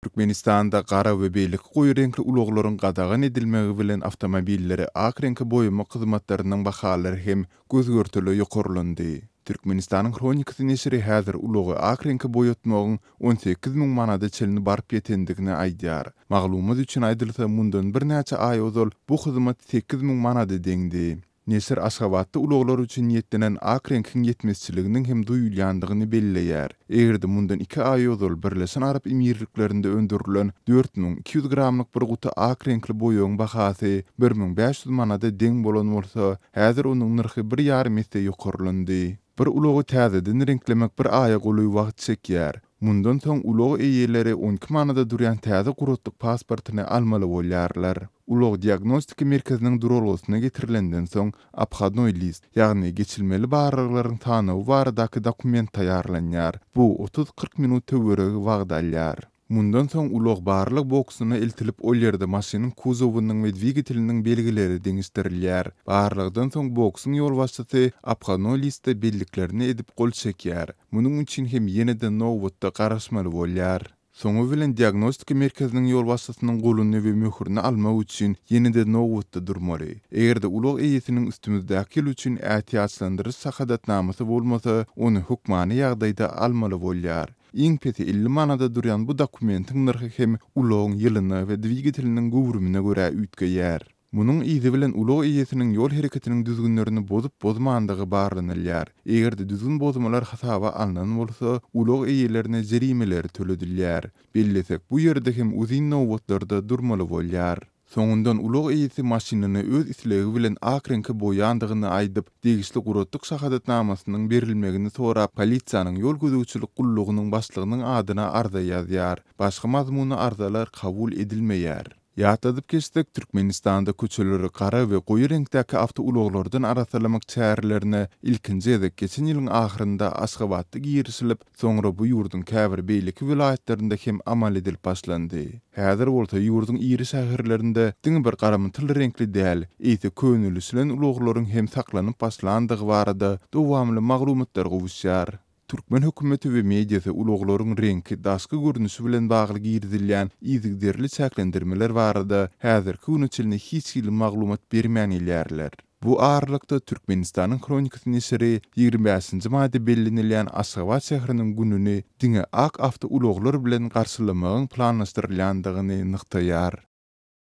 Türkmenistanda gara we beýlik goýy renkli uluglaryň gadagan edilmegi bilen awtomobilleri ak renkli boýama hyzmatlarynyň bahalary hem gözgörtüli ýokarlandy. Türkmenistanyň kronikasy nesiri häzir ulugy ak renkli boýatmagyň 18 000 manada çelini barp ýetendigini aýdýar. Maglumat üçin aýdylsa mundan bir näçe aý ozal bu hyzmat 8 000 manada deňdi. Nesir Aşgabatda uluglar üçin ýetlenen ak renkiň ýetmezçiliginiň hem duýulýandygyny belleýär. Egerde mundan 2 aý ozal Birleşen Arap Emirliklerinde öndürilen 4200 gramlyk bir guta ak renkli boýagyň bahasy 1500 manada deň bolan bolsa, häzir onuň narhy 1,5 ýete ýokarlandy. Bir ulugy täzeden renklemek bir aýa goly wagt çekýär. Mundan soň ulug eýeleri 12 manada durýan täze gurutlyk pasportyny almaly bolýarlar. Ulug diagnostika merkeziniň durulgysyna getirilenden soň abhadnoy list, ýagny geçilmeli barlyklaryň tanygy baradaky dokument taýýarlanýar. Bu 30-40 minut töweregi wagt alýar. Mundan soň ulug barlyk boksuny eltilip ol ýerde maşynyň kuzowynyň we dvigetiliniň belgileri deňişdirilýär. Barlygdan soň boksuň ýol başçysy abhadnoy listde belliklerini edip gol çekýär. Munyň üçin hem ýeniden nowbatda garaşmaly bolýar. Soňu bilen diagnostika merkeziniň ýol başçysynyň goluny we möhürni almak üçin ýeniden nowbatda durmaly. Egerde ulug eýesiniň üstümizdäki üçin ähtiýaçlandyryş sahadatnamasy bolmasa, ony hukmany ýagdaýda almaly bolýar. Iň peti 50 manada durýan bu dokumentiň narhy hem ulugyň ýylyna we dvigetiliniň gowrumyna görä ütgeýär. Munyň izi bilen ulug eýesiniň ýol hereketiniň düzgünlerini bozup bozmandygy barlanylýar. Egerde düzgün bozmalar hasaba alynan bolsa, ulug eýelerine jerimeler töledilýär. Bellesek bu ýerde hem uzyn nowbatlarda durmaly bolýar. Soňundan ulug eýesi maşynyny öz islegi bilen ak renkli boýandygyny aýdyp, degişli gurutlyk şahadatnamasynyň berilmegini sorap, polisiýanyň ýol gözegçilik gullugynyň başlygynyň adyna arza ýazýar. Başga mazmuny arzalar kabul edilmeýär. Ýatadyp geçsek, Türkmenistanda köçeleri gara we goýy renkdäki awto uluglardan arasalamak çäherlerine ilkinji edek geçen ýylyň ahyrynda Aşgabatda giýerişilip, soňra bu ýurdun käbir beýleki vilayetlerinde hem amal edilip başlandy. Häzir bolsa ýurdun iri şäherlerinde diňe bir garamy renkli däl, eýse könüllüsilen uluglaryň hem saklanyp başlandygy barada dowamly maglumatlar gowuşýar. Türkmen hökümeti we mediasy uluglaryň renki daşky görnüşi bilen bagly girdilýän izigderli çäklendirmeler barada häzirki günçilini hiç ýyly maglumat bermänilýärler. Bu arlykda Türkmenistanyň kronikasy nesiri 25-nji maýda bellenilýän Aşgabat şäheriniň gününi diňe ak awto uluglar bilen garşylamagyň planlaşdyrylýandygyny nyktaýar.